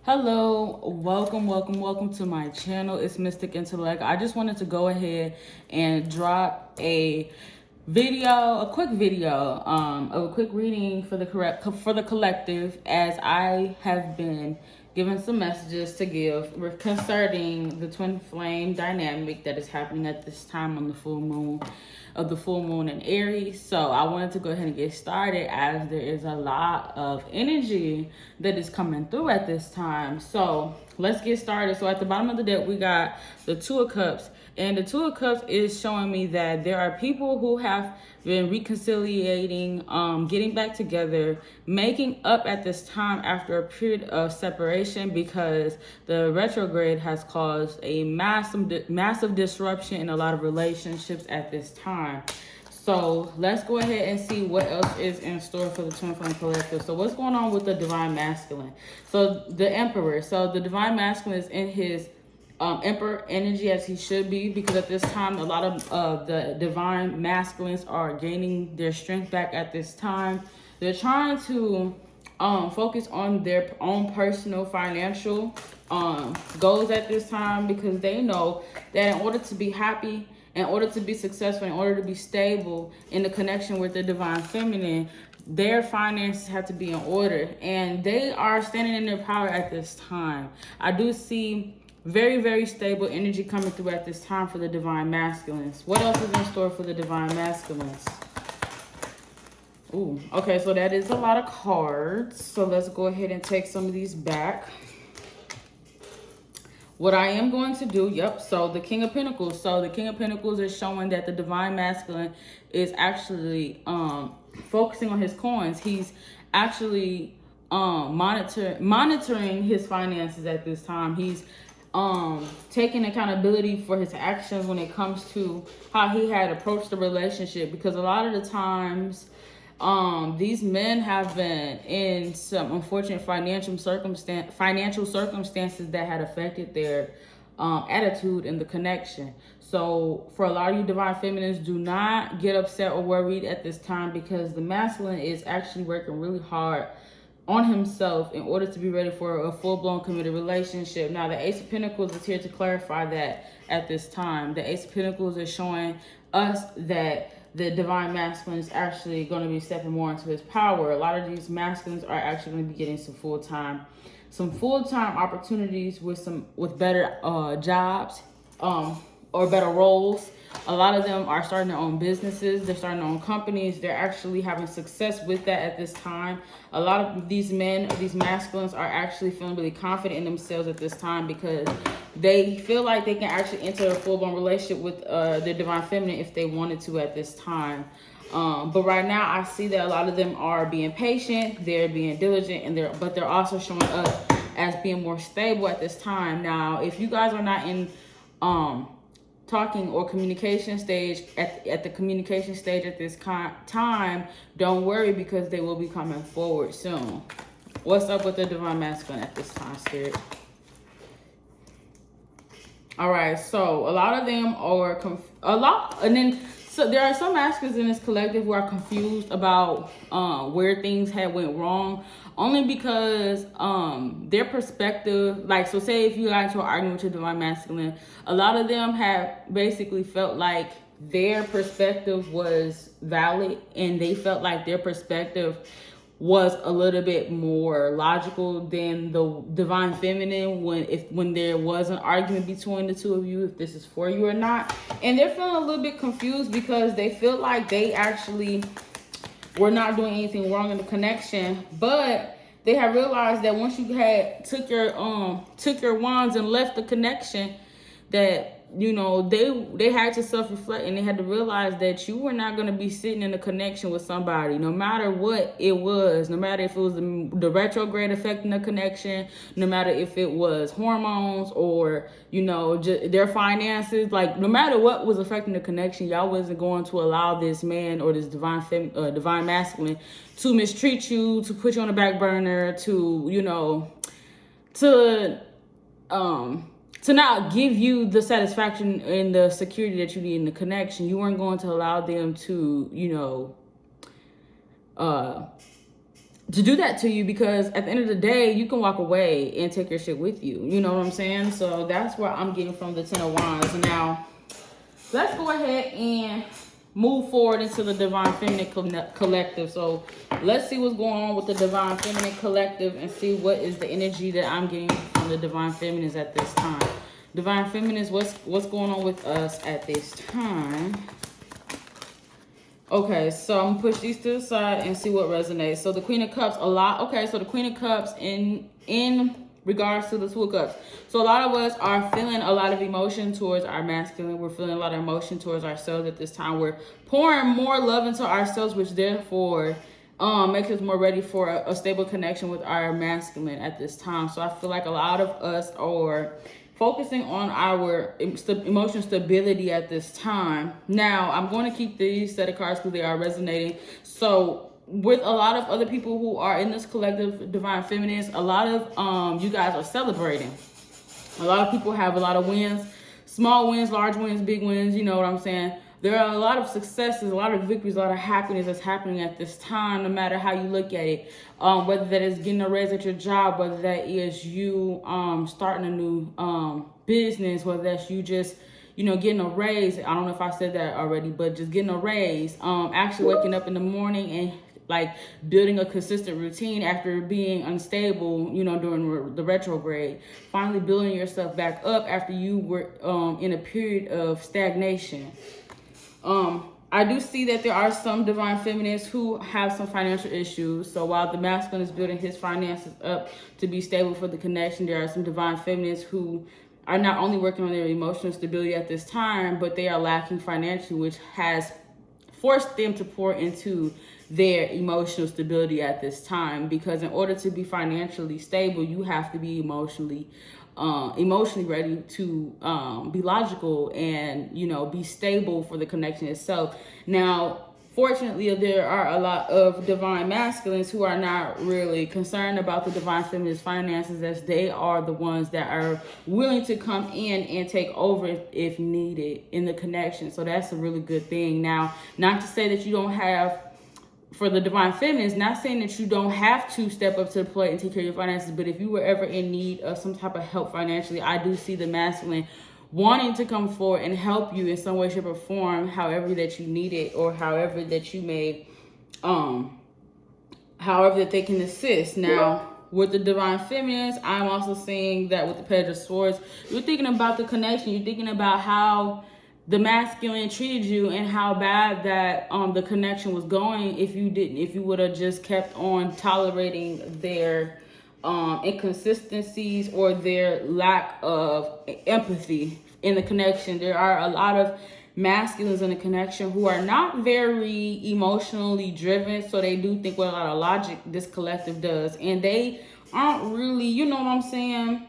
Hello, welcome to my channel. It's Mystic Intellect. I just wanted to go ahead and drop a quick video of a quick reading for the collective, as I have been given some messages to give concerning the twin flame dynamic that is happening at this time on the full moon in Aries. So I wanted to go ahead and get started, as there is a lot of energy that is coming through at this time. So let's get started. So at the bottom of the deck, we got the Two of Cups, and the Two of Cups is showing me that there are people who have been reconciliating, getting back together, making up at this time after a period of separation, because the retrograde has caused a massive disruption in a lot of relationships at this time. So let's go ahead and see what else is in store for the Twin Flame Collective. So what's going on with the Divine Masculine? So the Emperor. So the Divine Masculine is in his Emperor energy, as he should be, because at this time a lot of the Divine Masculines are gaining their strength back at this time. They're trying to focus on their own personal financial goals at this time, because they know that in order to be happy, in order to be successful, in order to be stable in the connection with the Divine Feminine, their finances have to be in order, and they are standing in their power at this time. I do see very, very stable energy coming through at this time for the Divine Masculines. What else is in store for the Divine Masculines? Ooh, okay, so that is a lot of cards. So let's go ahead and take some of these back. What I am going to do, so the King of Pentacles. So the King of Pentacles is showing that the Divine Masculine is actually focusing on his coins. He's actually monitoring his finances at this time. He's taking accountability for his actions when it comes to how he had approached the relationship, because a lot of the times these men have been in some unfortunate financial circumstances that had affected their attitude in the connection. So for a lot of you Divine Feminines, do not get upset or worried at this time, because the masculine is actually working really hard on himself in order to be ready for a full-blown committed relationship. Now, the Ace of Pentacles is here to clarify that at this time. The Ace of Pentacles is showing us that the Divine Masculine is actually going to be stepping more into his power. A lot of these masculines are actually going to be getting some full-time opportunities with better jobs or better roles. A lot of them are starting their own businesses. They're starting their own companies. They're actually having success with that at this time. A lot of these men, these masculines, are actually feeling really confident in themselves at this time, because they feel like they can actually enter a full-blown relationship with their Divine Feminine if they wanted to at this time. But right now, I see that a lot of them are being patient, they're being diligent, but they're also showing up as being more stable at this time. Now, if you guys are not in talking or communication stage at the communication stage at this time, don't worry, because they will be coming forward soon. What's up with the Divine Masculine at this time, Spirit? All right, so a lot of them are so there are some masculines in this collective who are confused about where things had went wrong, only because their perspective, like, so say if you got into an argument with your Divine Masculine, a lot of them have basically felt like their perspective was valid, and they felt like their perspective was a little bit more logical than the Divine Feminine when there was an argument between the two of you, if this is for you or not. And they're feeling a little bit confused, because they feel like they actually were not doing anything wrong in the connection, but they have realized that once you had took your wands and left the connection, that, you know, they had to self-reflect, and they had to realize that you were not going to be sitting in a connection with somebody, no matter what it was, no matter if it was the retrograde affecting the connection, no matter if it was hormones or, you know, just their finances. Like, no matter what was affecting the connection, y'all wasn't going to allow this man or this Divine Masculine to mistreat you, to put you on the back burner, to, you know, to not give you the satisfaction and the security that you need in the connection. You weren't going to allow them to, you know, do that to you, because at the end of the day, you can walk away and take your shit with you. You know what I'm saying? So that's where I'm getting from the Ten of Wands. Now, let's go ahead and move forward into the Divine Feminine Collective. So let's see what's going on with the Divine Feminine Collective and see what is the energy that I'm getting from the Divine Feminines at this time. Divine Feminines, what's going on with us at this time? Okay, so I'm gonna push these to the side and see what resonates. So the Queen of Cups, a lot. Okay, so the Queen of Cups in regards to the Two of Cups. So a lot of us are feeling a lot of emotion towards our masculine. We're feeling a lot of emotion towards ourselves at this time. We're pouring more love into ourselves, which therefore makes us more ready for a stable connection with our masculine at this time. So I feel like a lot of us are focusing on our emotional stability at this time. Now, I'm going to keep these set of cards because they are resonating. So with a lot of other people who are in this collective Divine Feminines, a lot of you guys are celebrating. A lot of people have a lot of wins, small wins, large wins, big wins, you know what I'm saying? There are a lot of successes, a lot of victories, a lot of happiness that's happening at this time, no matter how you look at it. Whether that is getting a raise at your job, whether that is you starting a new business, whether that's you just, you know, getting a raise. I don't know if I said that already, but just getting a raise. Actually waking up in the morning and like building a consistent routine after being unstable, you know, during the retrograde. Finally building yourself back up after you were in a period of stagnation. I do see that there are some Divine Feminines who have some financial issues. So while the masculine is building his finances up to be stable for the connection, there are some Divine Feminines who are not only working on their emotional stability at this time, but they are lacking financially, which has forced them to pour into their emotional stability at this time. Because in order to be financially stable, you have to be emotionally ready to be logical and, you know, be stable for the connection itself. Now, fortunately, there are a lot of Divine Masculines who are not really concerned about the Divine Feminine's finances, as they are the ones that are willing to come in and take over if needed in the connection. So that's a really good thing. Now, not to say that you don't have, for the Divine Feminines, not saying that you don't have to step up to the plate and take care of your finances, but if you were ever in need of some type of help financially, I do see the masculine wanting to come forward and help you in some way, shape, or form, however that you need it, or however that you may, however that they can assist. Now, with the Divine Feminines, I'm also seeing that with the Page of Swords, you're thinking about the connection. You're thinking about how the masculine treated you and how bad that the connection was going if you would have just kept on tolerating their inconsistencies or their lack of empathy in the connection. There are a lot of masculines in the connection who are not very emotionally driven, so they do think with a lot of logic. This collective does, and they aren't really, you know what I'm saying,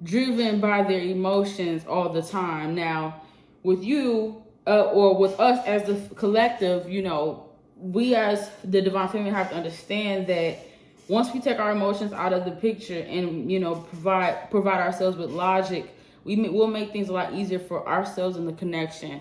driven by their emotions all the time. Now, with you or with us as the collective, you know, we as the Divine Feminine have to understand that once we take our emotions out of the picture and, you know, provide ourselves with logic, we'll make things a lot easier for ourselves in the connection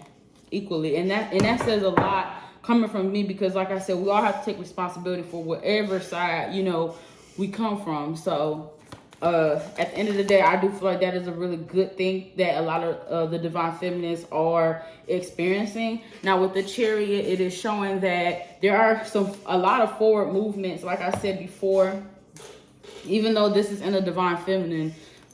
equally. And that says a lot coming from me, because like I said, we all have to take responsibility for whatever side, you know, we come from. So at the end of the day, I do feel like that is a really good thing that a lot of the Divine Feminines are experiencing. Now with the Chariot, it is showing that there are a lot of forward movements. Like I said before, even though this is in a Divine Feminine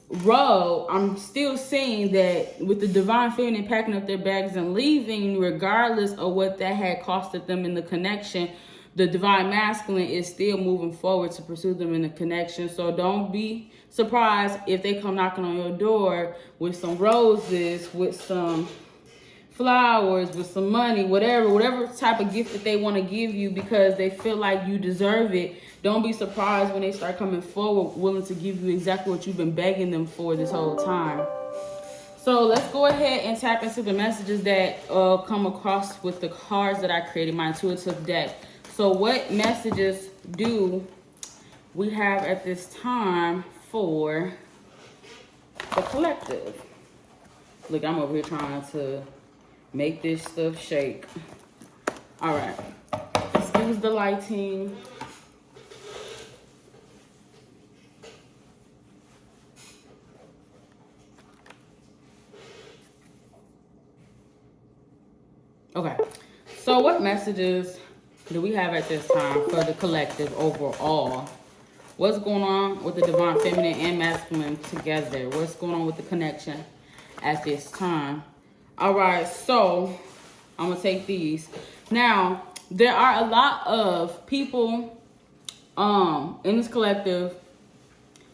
row, I'm still seeing that with the Divine Feminine packing up their bags and leaving, regardless of what that had costed them in the connection, the Divine Masculine is still moving forward to pursue them in the connection. So don't be surprised if they come knocking on your door with some roses, with some flowers, with some money, whatever type of gift that they want to give you, because they feel like you deserve it. Don't be surprised when they start coming forward willing to give you exactly what you've been begging them for this whole time. So let's go ahead and tap into the messages that come across with the cards that I created, my intuitive deck. So what messages do we have at this time for the collective? Look, I'm over here trying to make this stuff shake. All right, let's get use the lighting. Okay, so what messages do we have at this time for the collective overall? What's going on with the divine feminine and masculine together? What's going on with the connection at this time? All right, so I'm gonna take these. Now, there are a lot of people in this collective.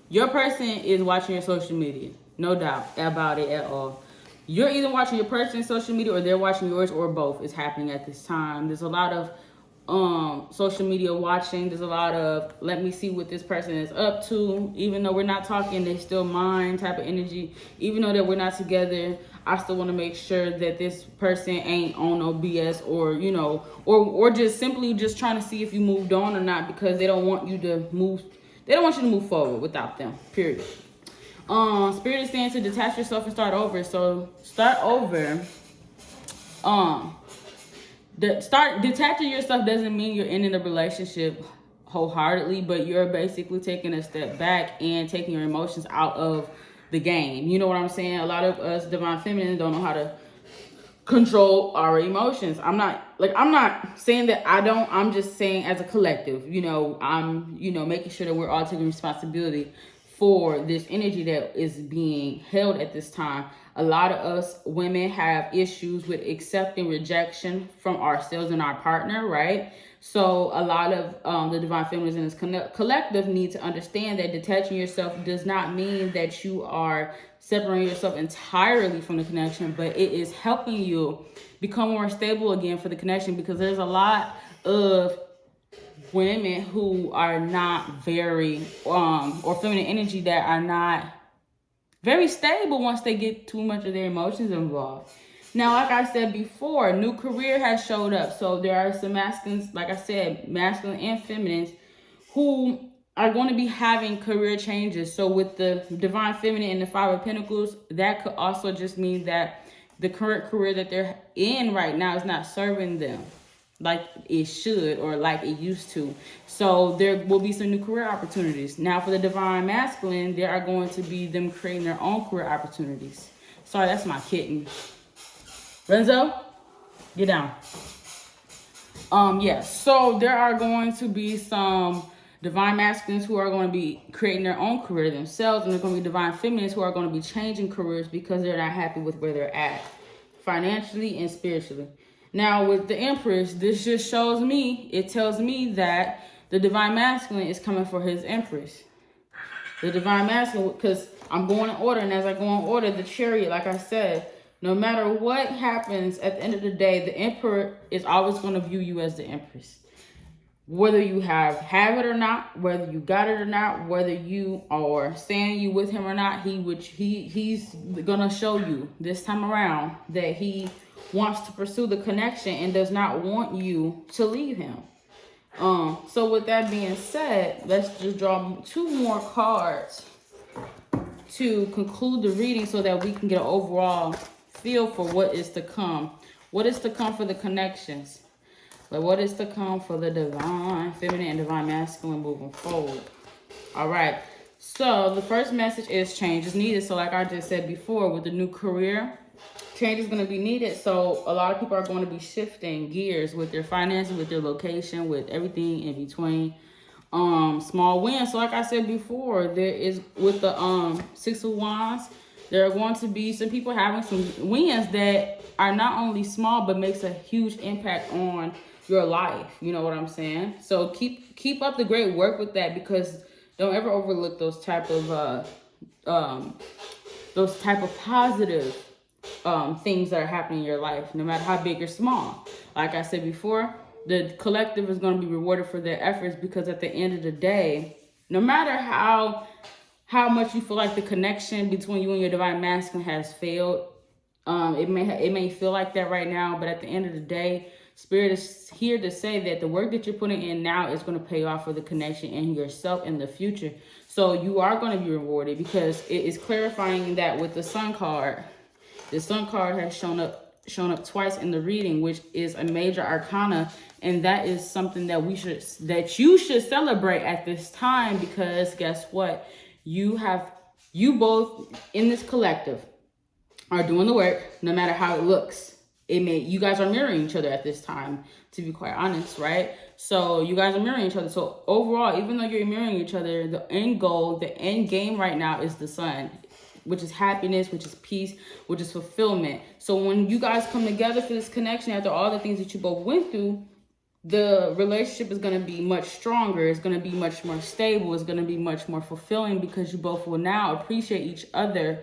Your person is watching your social media, no doubt about it at all. You're either watching your person's social media or they're watching yours, or both is happening at this time. There's a lot of social media watching. There's a lot of, let me see what this person is up to. Even though we're not talking, they still mine type of energy. Even though that we're not together, I still want to make sure that this person ain't on no BS, or, you know, or just simply just trying to see if you moved on or not, because they don't want you to move. They don't want you to move forward without them, period. Spirit is saying to detach yourself and start over. So start over. Detaching yourself doesn't mean you're ending the relationship wholeheartedly, but you're basically taking a step back and taking your emotions out of the game. You know what I'm saying? A lot of us divine feminine don't know how to control our emotions. I'm not saying that I don't. I'm just saying as a collective, you know, I'm, you know, making sure that we're all taking responsibility for this energy that is being held at this time. A lot of us women have issues with accepting rejection from ourselves and our partner, right? So a lot of the divine feminines in this collective need to understand that detaching yourself does not mean that you are separating yourself entirely from the connection, but it is helping you become more stable again for the connection, because there's a lot of women who are not very or feminine energy that are not very stable once they get too much of their emotions involved. Now, like I said before, new career has showed up. So there are some masculines, like I said, masculine and feminines, who are going to be having career changes. So with the divine feminine and the Five of Pentacles, that could also just mean that the current career that they're in right now is not serving them like it should or like it used to. So there will be some new career opportunities. Now for the divine masculine, there are going to be them creating their own career opportunities. Sorry, that's my kitten. Renzo, get down. Yes, so there are going to be some divine masculines who are going to be creating their own career themselves, and there's going to be divine feminines who are going to be changing careers because they're not happy with where they're at financially and spiritually. Now, with the Empress, this just shows me, it tells me that the divine masculine is coming for his Empress. The divine masculine, because I'm going in order, and as I go in order, the Chariot, like I said, no matter what happens, at the end of the day, the Emperor is always going to view you as the Empress. Whether you have it or not, whether you got it or not, whether you are saying you with him or not, he's going to show you this time around that he wants to pursue the connection and does not want you to leave him. So with that being said, let's just draw two more cards to conclude the reading so that we can get an overall feel for what is to come. What is to come for the connections? Like, what is to come for the divine feminine and divine masculine moving forward? All right. So the first message is change is needed. So like I just said before, with the new career, change is going to be needed. So a lot of people are going to be shifting gears with their finances, with their location, with everything in between. Small wins. So like I said before, there is with the Six of Wands, there are going to be some people having some wins that are not only small but makes a huge impact on your life. You know what I'm saying? So keep up the great work with that, because don't ever overlook those type of positive things that are happening in your life, no matter how big or small. Like I said before, the collective is going to be rewarded for their efforts, because at the end of the day, no matter how much you feel like the connection between you and your divine masculine has failed, it may feel like that right now, but at the end of the day, Spirit is here to say that the work that you're putting in now is going to pay off for the connection and yourself in the future. So you are going to be rewarded, because it is clarifying that with the Sun card. The Sun card has shown up shown up twice in the reading, which is a major arcana, and that is something that you should celebrate at this time, because guess what? You both in this collective are doing the work, no matter how it looks. You guys are mirroring each other at this time, to be quite honest, right? So you guys are mirroring each other. So overall, even though you're mirroring each other, the end goal, the end game right now is the sun, which is happiness, which is peace, which is fulfillment. So when you guys come together for this connection, after all the things that you both went through, the relationship is going to be much stronger. It's going to be much more stable. It's going to be much more fulfilling, because you both will now appreciate each other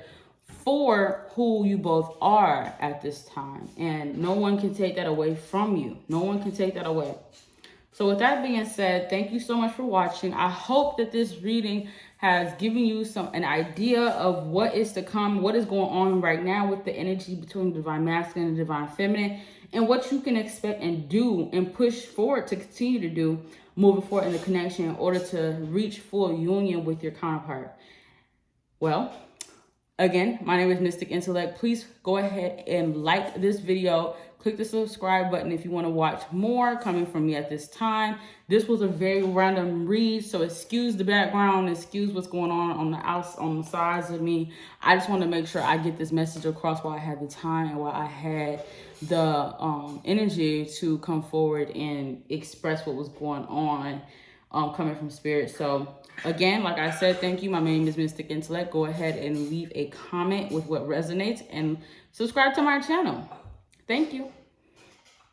for who you both are at this time. And no one can take that away from you. No one can take that away. So with that being said, thank you so much for watching. I hope that this reading has given you an idea of what is to come, what is going on right now with the energy between divine masculine and divine feminine, and what you can expect and do and push forward to continue to do moving forward in the connection in order to reach full union with your counterpart. Well, again, my name is Mystic Intellect. Please go ahead and like this video. Click the subscribe button if you want to watch more coming from me at this time. This was a very random read, so excuse the background, excuse what's going on the sides of me. I just want to make sure I get this message across while I had the time and while I had the energy to come forward and express what was going on coming from spirit. So again, like I said, thank you. My name is Mystic Intellect. Go ahead and leave a comment with what resonates and subscribe to my channel. Thank you.